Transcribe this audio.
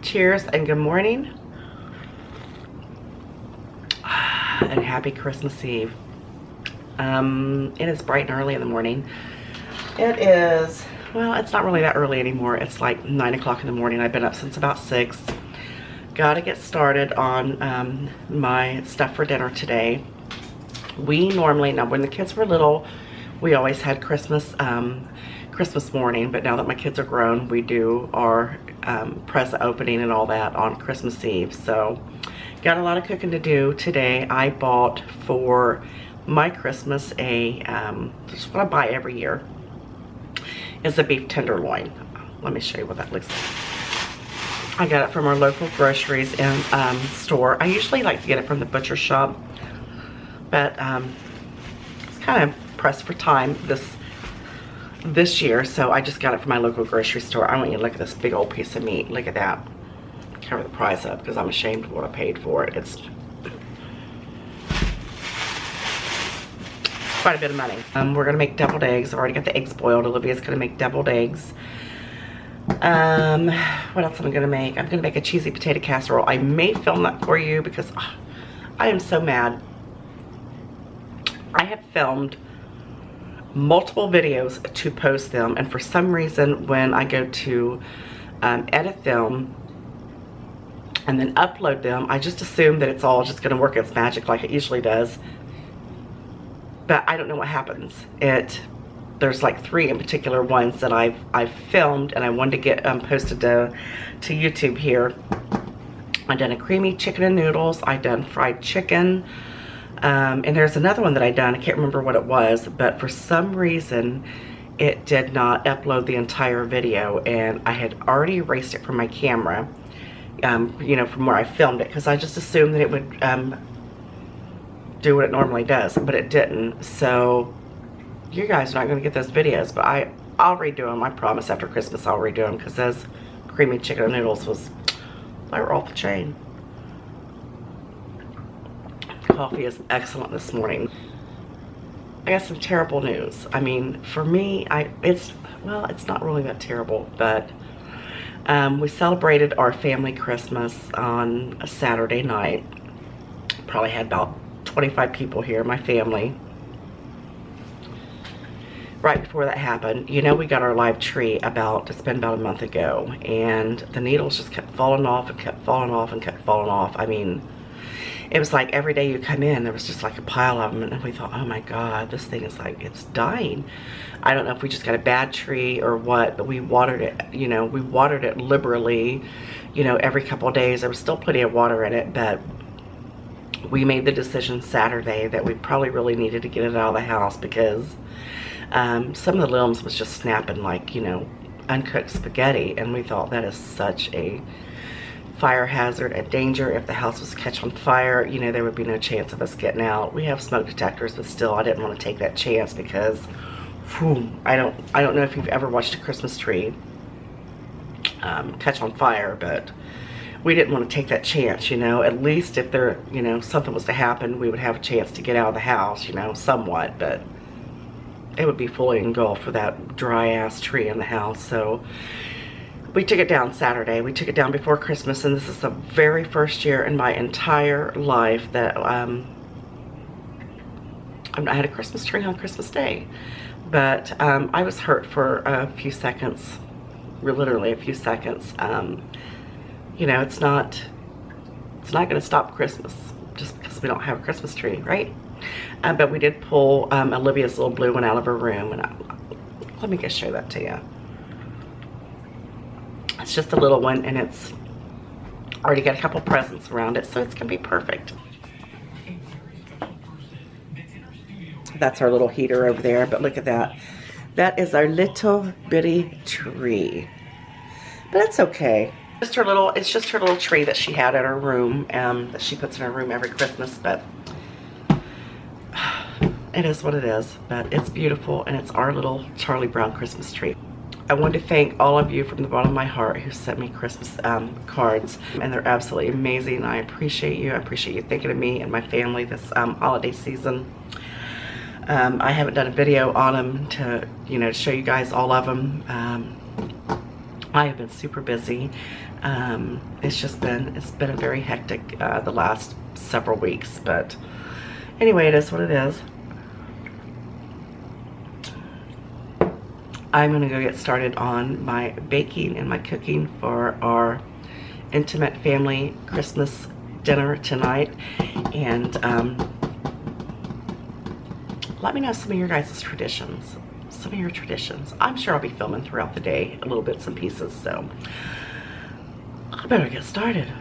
Cheers and good morning. And happy Christmas Eve. It is bright and early in the morning. It is, well, it's not really that early anymore. It's like 9 o'clock in the morning. I've been up since about 6. Got to get started on my stuff for dinner today. We normally, now when the kids were little, we always had Christmas morning, but now that my kids are grown, we do our present opening and all that on Christmas Eve. So got a lot of cooking to do today. I bought for my Christmas just what I buy every year is a beef tenderloin. Let me show you what that looks like. I got it from our local groceries and store. I usually like to get it from the butcher shop, but it's kind of pressed for time this year, so I just got it from my local grocery store. I want you to look at this big old piece of meat. Look at that. Cover the price up because I'm ashamed of what I paid for it. It's quite a bit of money. We're gonna make deviled eggs. I've already got the eggs boiled. Olivia's gonna make deviled eggs. What else am I gonna make? I'm gonna make a cheesy potato casserole. I may film that for you because I am so mad. I have filmed multiple videos to post them, and for some reason when I go to edit them and then upload them, I just assume that it's all just going to work its magic like it usually does, but I don't know what happens. There's like 3 in particular ones that I've filmed and I wanted to get posted to YouTube here. I done a creamy chicken and noodles. I done fried chicken. And there's another one that I done. I can't remember what it was, but for some reason it did not upload the entire video, and I had already erased it from my camera, you know, from where I filmed it, because I just assumed that it would do what it normally does, but it didn't. So you guys are not going to get those videos, but I'll redo them. I promise after Christmas I'll redo them, because those creamy chicken and noodles they were off the chain. Coffee is excellent this morning. I got some terrible news. I mean, for me, it's not really that terrible, but we celebrated our family Christmas on a Saturday night. Probably had about 25 people here, my family. Right before that happened, you know, we got our live tree it's been about a month ago, and the needles just kept falling off and kept falling off and kept falling off. I mean, it was like every day you come in, there was just like a pile of them, and we thought, oh my God, this thing is like, it's dying. I don't know if we just got a bad tree or what, but we watered it, you know, we watered it liberally, you know, every couple of days. There was still plenty of water in it, but we made the decision Saturday that we probably really needed to get it out of the house, because some of the limbs was just snapping like, you know, uncooked spaghetti, and we thought that is such a fire hazard, a danger. If the house was to catch on fire, you know, there would be no chance of us getting out. We have smoke detectors, but still, I didn't want to take that chance, because whew, I don't know if you've ever watched a Christmas tree catch on fire, but we didn't want to take that chance, you know. At least if there, you know, something was to happen, we would have a chance to get out of the house, you know, somewhat, but it would be fully engulfed with that dry ass tree in the house. So we took it down Saturday. We took it down before Christmas, and this is the very first year in my entire life that I've not had a Christmas tree on Christmas Day. But I was hurt for a few seconds, literally a few seconds. You know, it's not going to stop Christmas just because we don't have a Christmas tree, right? But we did pull Olivia's little blue one out of her room, and let me just show that to you. It's just a little one, and it's already got a couple presents around it, so it's gonna be perfect. That's our little heater over there, but look at that. That is our little bitty tree. But that's okay. It's just her little tree that she had in her room, that she puts in her room every Christmas, but it is what it is. But it's beautiful, and it's our little Charlie Brown Christmas tree. I want to thank all of you from the bottom of my heart who sent me Christmas cards, and they're absolutely amazing. I appreciate you. I appreciate you thinking of me and my family this holiday season. I haven't done a video on them to, you know, show you guys all of them. I have been super busy. It's been a very hectic the last several weeks, but anyway, it is what it is. I'm gonna go get started on my baking and my cooking for our intimate family Christmas dinner tonight, and let me know some of your guys' traditions. Some of your traditions. I'm sure I'll be filming throughout the day, a little bits and pieces, so I better get started.